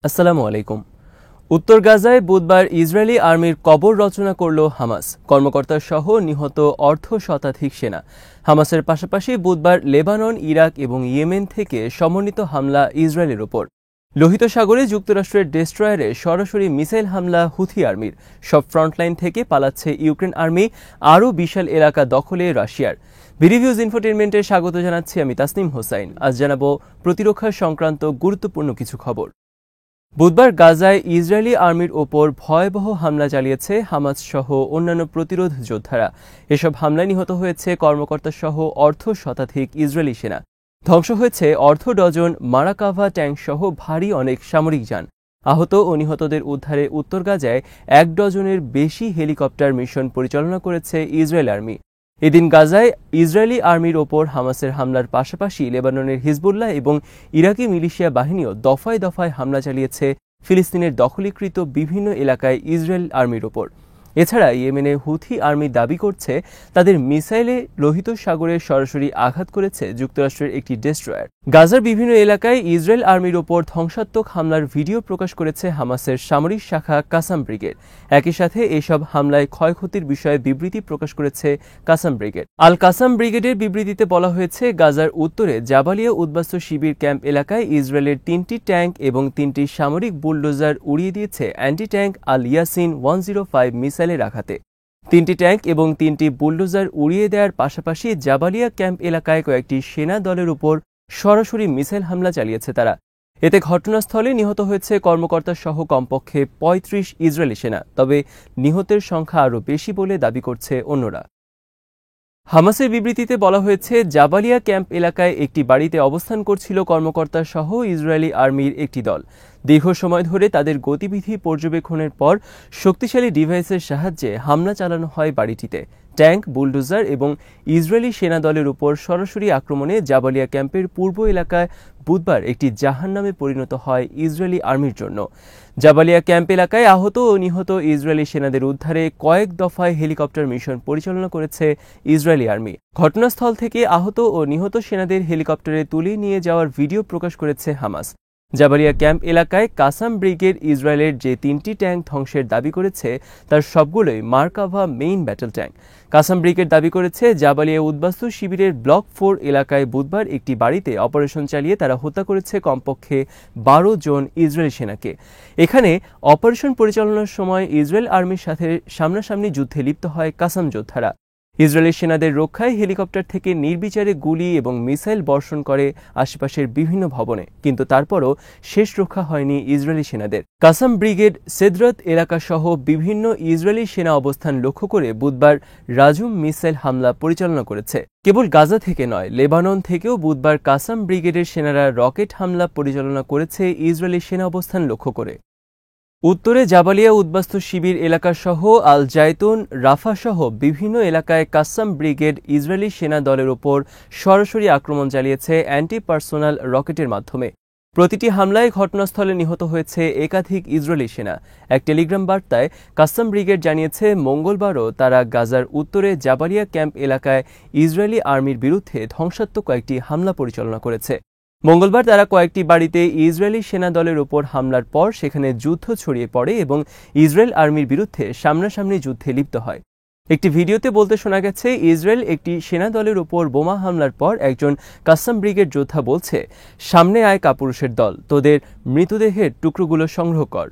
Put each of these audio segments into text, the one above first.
আসসালামু আলাইকুম। উত্তর গাজায় বুধবার ইসরায়েলি আর্মির কবর রচনা করল হামাস। কর্মকর্তা সহ নিহত অর্ধ শতাধিক সেনা। হামাসের পাশাপাশি বুধবার লেবানন, ইরাক এবং ইয়েমেন থেকে সমন্বিত হামলা ইসরায়েলের ওপর। লোহিত সাগরে যুক্তরাষ্ট্রের ডেস্ট্রয়ারে সরাসরি মিসাইল হামলা হুথি আর্মির। সব ফ্রন্টলাইন থেকে পালাচ্ছে ইউক্রেন আর্মি, আরও বিশাল এলাকা দখলে রাশিয়ার। বিডিভিউজ ইনফোটেনমেন্টে স্বাগত জানাচ্ছি আমি তাসনিম হোসাইন। আজ জানাবো প্রতিরক্ষা সংক্রান্ত গুরুত্বপূর্ণ কিছু খবর। বুধবার গাজায় ইসরায়েলি আর্মির ওপর ভয়াবহ হামলা চালিয়েছে হামাস সহ অন্যান্য প্রতিরোধ যোদ্ধারা। এসব হামলায় নিহত হয়েছে কর্মকর্তা সহ অর্ধ শতাধিক ইসরায়েলি সেনা। ধ্বংস হয়েছে অর্ধ ডজন মারাকাভা ট্যাঙ্ক সহ ভারী অনেক সামরিক যান। আহত ও নিহতদের উদ্ধারে উত্তর গাজায় 1 ডজনের বেশি হেলিকপ্টার মিশন পরিচালনা করেছে ইসরায়েল আর্মি। এদিন গাজায় ইসরায়েলি আর্মির ওপর হামাসের হামলার পাশাপাশি লেবাননের হিজবুল্লাহ এবং ইরাকি মিলিশিয়া বাহিনীও দফায় দফায় হামলা চালিয়েছে ফিলিস্তিনের দখলীকৃত বিভিন্ন এলাকায় ইসরায়েল আর্মির ওপর। এছাড়া ইয়েমেনে হুথি আর্মি দাবি করছে তাদের মিসাইলে লোহিত সাগরে সরাসরি আঘাত করেছে যুক্তরাষ্ট্রের একটি ডেস্ট্রয়ার। গাজার বিভিন্ন এলাকায় ইসরায়েল আর্মির ওপর ধ্বংসাত্মক হামলার ভিডিও প্রকাশ করেছে হামাসের সামরিক শাখা কাসাম ব্রিগেড। একই সাথে এসব হামলায় ক্ষয়ক্ষতির বিষয়ে বিবৃতি প্রকাশ করেছে কাসাম ব্রিগেড। আল কাসাম ব্রিগেডের বিবৃতিতে বলা হয়েছে, গাজার উত্তরে জাবালিয়া উদ্বাস্তু শিবির ক্যাম্প এলাকায় ইসরায়েলের 3টি ট্যাঙ্ক এবং 3টি সামরিক বুলডোজার উড়িয়ে দিয়েছে অ্যান্টি ট্যাঙ্ক আল ইয়াসিন 105 মিসাইলের আঘাতে। 3টি ট্যাঙ্ক এবং 3টি বুলডোজার উড়িয়ে দেওয়ার পাশাপাশি জাবালিয়া ক্যাম্প এলাকায় কয়েকটি সেনা দলের উপর সরাসরি মিসাইল হামলা চালিয়েছে তারা। এতে ঘটনাস্থলে নিহত হয়েছে কর্মকর্তা সহ কমপক্ষে 35 ইসরায়েলি সেনা। তবে নিহতের সংখ্যা আরও বেশি বলে দাবি করছে অন্যরা। হামাসের বিবৃতিতে বলা হয়েছে, জাবালিয়া ক্যাম্প এলাকায় একটি বাড়িতে অবস্থান করছিল কর্মকর্তা সহ ইসরায়েলি আর্মির একটি দল। দীর্ঘ সময় ধরে তাদের গতিবিধি পর্যবেক্ষণের পর শক্তিশালী ডিভাইসের সাহায্যে হামলা চালানো হয় বাড়িটিতে। ট্যাঙ্ক, বুলডোজার এবং ইসরায়েলি সেনা দলের উপর সরাসরি আক্রমণে জাবালিয়া ক্যাম্পের পূর্ব এলাকায় বুধবার একটি জাহান্নামে পরিণত হয় ইসরায়েলি আর্মির জন্য। জাবালিয়া ক্যাম্প এলাকায় আহত ও নিহত ইসরায়েলি সেনাদের উদ্ধারে কয়েক দফায় হেলিকপ্টার মিশন পরিচালনা করেছে ইসরায়েলি আর্মি। ঘটনাস্থল থেকে আহত ও নিহত সেনাদের হেলিকপ্টারে তুলে নিয়ে যাওয়ার ভিডিও প্রকাশ করেছে হামাস। জাবালিয়া ক্যাম্প এলাকায় কাসাম ব্রিগেড ইসরায়েলের যে 3টি ট্যাঙ্ক ধ্বংসের দাবি করেছে তার সবগুলোই Merkava main battle tank. Kasam brigade দাবি করেছে, জাবালিয়া উদ্বাস্তু শিবিরের ব্লক 4 এলাকায় বুধবার একটি বাড়িতে অপারেশন চালিয়ে তারা হত্যা করেছে কমপক্ষে 12 জন ইসরায়েলি সেনাকে। এখানে অপারেশন পরিচালনার সময় ইসরায়েল আর্মির সাথে সামনাসামনি যুদ্ধে লিপ্ত হয় কাসাম যোদ্ধারা। ইসরায়েলি সেনাদের রক্ষায় হেলিকপ্টার থেকে নির্বিচারে গুলি এবং মিসাইল বর্ষণ করে আশেপাশের বিভিন্ন ভবনে, কিন্তু তারপরও শেষ রক্ষা হয়নি ইসরায়েলি সেনাদের। কাসাম ব্রিগেড সেদরত এলাকাসহ বিভিন্ন ইসরায়েলি সেনা অবস্থান লক্ষ্য করে বুধবার রাজুম মিসাইল হামলা পরিচালনা করেছে। কেবল গাজা থেকে নয়, লেবানন থেকেও বুধবার কাসাম ব্রিগেডের সেনারা রকেট হামলা পরিচালনা করেছে ইসরায়েলি সেনা অবস্থান লক্ষ্য করে। উত্তরে জাবালিয়া উদ্বাস্তু শিবির এলাকাসহ আল জায়তুন, রাফাসহ বিভিন্ন এলাকায় কাসাম ব্রিগেড ইসরায়েলি সেনা দলের ওপর সরাসরি আক্রমণ চালিয়েছে অ্যান্টি পার্সোনাল রকেটের মাধ্যমে। প্রতিটি হামলায় ঘটনাস্থলে নিহত হয়েছে একাধিক ইসরায়েলি সেনা। এক টেলিগ্রাম বার্তায় কাসাম ব্রিগেড জানিয়েছে, মঙ্গলবারও তারা গাজার উত্তরে জাবালিয়া ক্যাম্প এলাকায় ইসরায়েলি আর্মির বিরুদ্ধে ধ্বংসাত্মক কয়েকটি হামলা পরিচালনা করেছে। মঙ্গলবার তারা কয়েকটি বাড়িতে ইসরায়েলি সেনা দলের ওপর হামলার পর সেখানে যুদ্ধ ছড়িয়ে পড়ে এবং ইসরায়েল আর্মির বিরুদ্ধে সামনাসামনি যুদ্ধে লিপ্ত হয়। একটি ভিডিওতে বলতে শোনা গেছে, ইসরায়েল একটি সেনা দলের ওপর বোমা হামলার পর একজন কাসাম ব্রিগেড যোদ্ধা বলছে, সামনে আয় কাপুরুষের দল, তোদের মৃতদেহের টুকরোগুলো সংগ্রহ কর।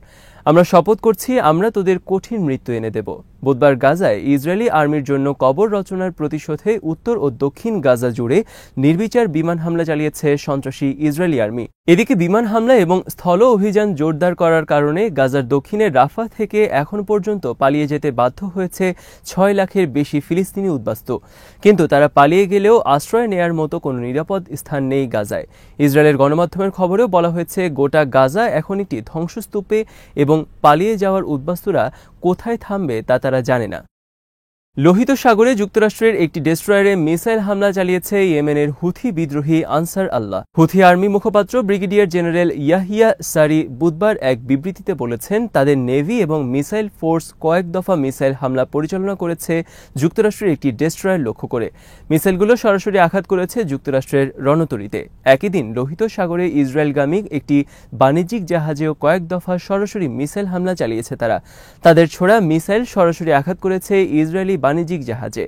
আমরা শপথ করছি, আমরা তোদের কঠিন মৃত্যু এনে দেব। বুধবার গাজায় ইসরায়েলি আর্মির জন্য কবর রচনার প্রতিশোধে উত্তর ও দক্ষিণ গাজা জুড়ে নির্বিচার বিমান হামলা চালিয়েছে সন্ত্রাসী ইসরায়েলি আর্মি। এদিকে বিমান হামলা এবং স্থল অভিযান জোরদার করার কারণে গাজার দক্ষিণে রাফা থেকে এখন পর্যন্ত পালিয়ে যেতে বাধ্য হয়েছে 6 লাখের বেশি ফিলিস্তিনি উদ্বাস্তু। কিন্তু তারা পালিয়ে গেলেও আশ্রয় নেয়ার মতো কোনো নিরাপদ স্থান নেই গাজায়। ইসরায়েলের গণমাধ্যমের খবরেও বলা হয়েছে, গোটা গাজা এখন একটি ধ্বংসস্তূপে এবং পালিয়ে যাওয়ার উদ্বাস্তুরা কোথায় থামবে তা তারা জানে না। লোহিত সাগরে যুক্তরাষ্ট্রের একটি ডেস্ট্রয়ারে মিসাইল হামলা চালিয়েছে ইয়েমেনের হুথি বিদ্রোহী আনসার আল্লাহ। হুথি আর্মি মুখপাত্র ব্রিগেডিয়ার জেনারেল ইয়াহিয়া সারি বুধবার এক বিবৃতিতে বলেছেন, তাদের নেভি এবং মিসাইল ফোর্স কয়েক দফা মিসাইল হামলা পরিচালনা করেছে যুক্তরাষ্ট্রের একটি ডেস্ট্রয়ার লক্ষ্য করে। মিসাইলগুলো সরাসরি আঘাত করেছে যুক্তরাষ্ট্রের রণতরীতে। একই দিন লোহিত সাগরে ইসরায়েলগামী একটি বাণিজ্যিক জাহাজেও কয়েক দফা সরাসরি মিসাইল হামলা চালিয়েছে তারা। তাদের ছোড়া মিসাইল সরাসরি আঘাত করেছে ইসরায়েলি বাণিজ্যিক জাহাজে।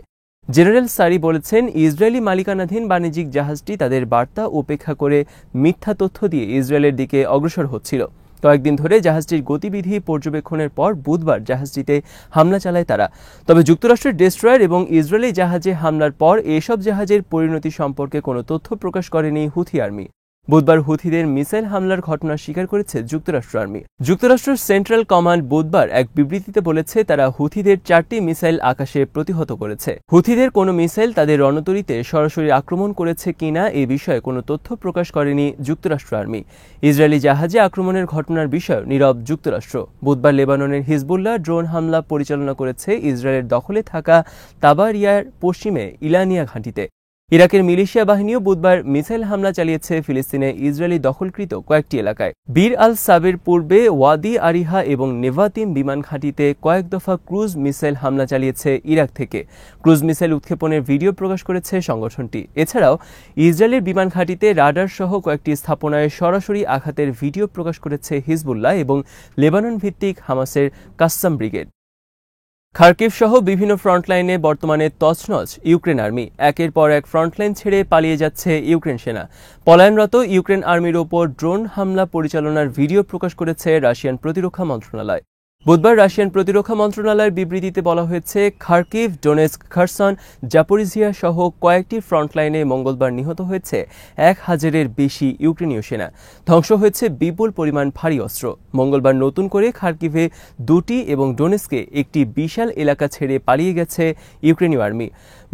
জেনারেল সারি বলেছেন, ইসরায়েলি মালিকানাধীন বাণিজ্যিক জাহাজটি তাদের বার্তা উপেক্ষা করে মিথ্যা তথ্য দিয়ে ইসরায়েলের দিকে অগ্রসর হচ্ছিল। কয়েকদিন ধরে জাহাজটির গতিবিধি পর্যবেক্ষণের পর বুধবার জাহাজটিতে হামলা চালায় তারা। তবে যুক্তরাষ্ট্রের ডেস্ট্রয়ার এবং ইসরায়েলি জাহাজে হামলার পর এসব জাহাজের পরিণতি সম্পর্কে কোনো তথ্য প্রকাশ করেনি হুথি আর্মি। বুধবার হুথিদের মিসাইল হামলার ঘটনা স্বীকার করেছে যুক্তরাষ্ট্র আর্মি। যুক্তরাষ্ট্রের সেন্ট্রাল কমান্ড বুধবার এক বিবৃতিতে বলেছে, তারা হুথিদের 4টি মিসাইল আকাশে প্রতিহত করেছে। হুথিদের কোনো মিসাইল তাদের রণতরীতে সরাসরি আক্রমণ করেছে কিনা এ বিষয়ে কোনো তথ্য প্রকাশ করেনি যুক্তরাষ্ট্র আর্মি। ইসরায়েলি জাহাজে আক্রমণের ঘটনার বিষয়ে নীরব যুক্তরাষ্ট্র। বুধবার লেবাননের হিজবুল্লাহ ড্রোন হামলা পরিচালনা করেছে ইসরায়েলের দখলে থাকা তাবারিয়ার পশ্চিমে ইলানিয়া ঘাঁটিতে। ইরাকের মিলিশিয়া বাহিনীও বুধবার মিসাইল হামলা চালিয়েছে ফিলিস্তিনে ইসরায়েলি দখলকৃত কয়েকটি এলাকায়। বীর আল সাবের পূর্বে ওয়াদি আরিহা এবং নেভাতিম বিমান ঘাঁটিতে কয়েক দফা ক্রুজ মিসাইল হামলা চালিয়েছে ইরাক থেকে। ক্রুজ মিসাইল উৎক্ষেপণের ভিডিও প্রকাশ করেছে সংগঠনটি। এছাড়াও ইসরায়েলের বিমান ঘাঁটিতে রাডার সহ কয়েকটি স্থাপনায় সরাসরি আঘাতের ভিডিও প্রকাশ করেছে হিজবুল্লাহ এবং লেবানন ভিত্তিক হামাসের কাসসাম ব্রিগেড। খার্কিভ সহ বিভিন্ন ফ্রন্টলাইনে বর্তমানে তছনছ ইউক্রেন আর্মি। একের পর এক ফ্রন্টলাইন ছেড়ে পালিয়ে যাচ্ছে ইউক্রেন সেনা। পলায়নরত ইউক্রেন আর্মির ওপর ড্রোন হামলা পরিচালনার ভিডিও প্রকাশ করেছে রাশিয়ান প্রতিরক্ষা মন্ত্রণালয়। বুধবার রাশিয়ান প্রতিরক্ষা মন্ত্রণালয়ের বিবৃতিতে বলা হয়েছে, খার্কিভ, ডোনেস্ক, খারসন, জাপোরিজিয়া সহ কয়েকটি ফ্রন্টলাইনে মঙ্গলবার নিহত হয়েছে 1000-এর বেশি ইউক্রেনীয় সেনা। ধ্বংস হয়েছে বিপুল পরিমাণ ভারী অস্ত্র। মঙ্গলবার নতুন করে খার্কিভে 2টি এবং ডোনেস্কে একটি বিশাল এলাকা ছেড়ে পালিয়ে গেছে ইউক্রেনীয় আর্মি।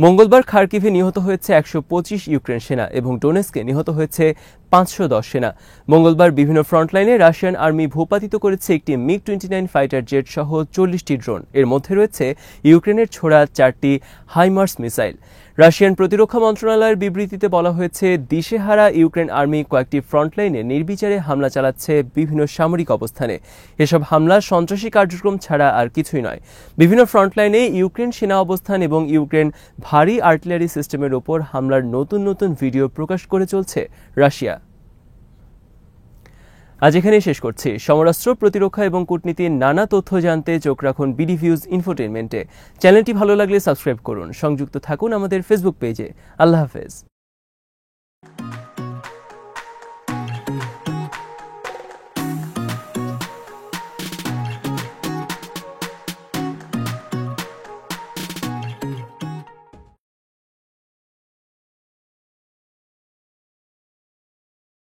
মঙ্গলবার খার্কিভে নিহত হয়েছে 125 ইউক্রেন সেনা এবং ডোনেস্কে নিহত হয়েছে 510 সেনা। মঙ্গলবার বিভিন্ন ফ্রন্টলাইনে রাশিয়ান আর্মি ভূপাতিত করেছে একটি মিগ-29 ফাইটার জেট সহ 40টি ড্রোন। এর মধ্যে রয়েছে ইউক্রেনের ছোড়া 4টি হাইমার্স মিসাইল। রাশিয়ান প্রতিরক্ষা মন্ত্রণালয়ের বিবৃতিতে বলা হয়েছে, দিশেহারা ইউক্রেন আর্মি কয়েকটি ফ্রন্টলাইনে নির্বিচারে হামলা চালাচ্ছে বিভিন্ন সামরিক অবস্থানে। এসব হামলা সন্ত্রাসী কার্যক্রম ছাড়া আর কিছুই নয়। বিভিন্ন ফ্রন্টলাইনে ইউক্রেন সেনা অবস্থান এবং ইউক্রেন ভারী আর্টিলারি সিস্টেমের ওপর হামলার নতুন নতুন ভিডিও প্রকাশ করে চলছে রাশিয়া। আজ এখানেই শেষ করছি। সমরাস্ত্র, প্রতিরক্ষা এবং কূটনীতির নানা তথ্য জানতে চোখ রাখুন বিডি ভিউজ ইনফোটেইনমেন্টে। চ্যানেলটি ভালো লাগলে সাবস্ক্রাইব করুন। সংযুক্ত থাকুন আমাদের ফেসবুক পেজে। আল্লাহ হাফেজ।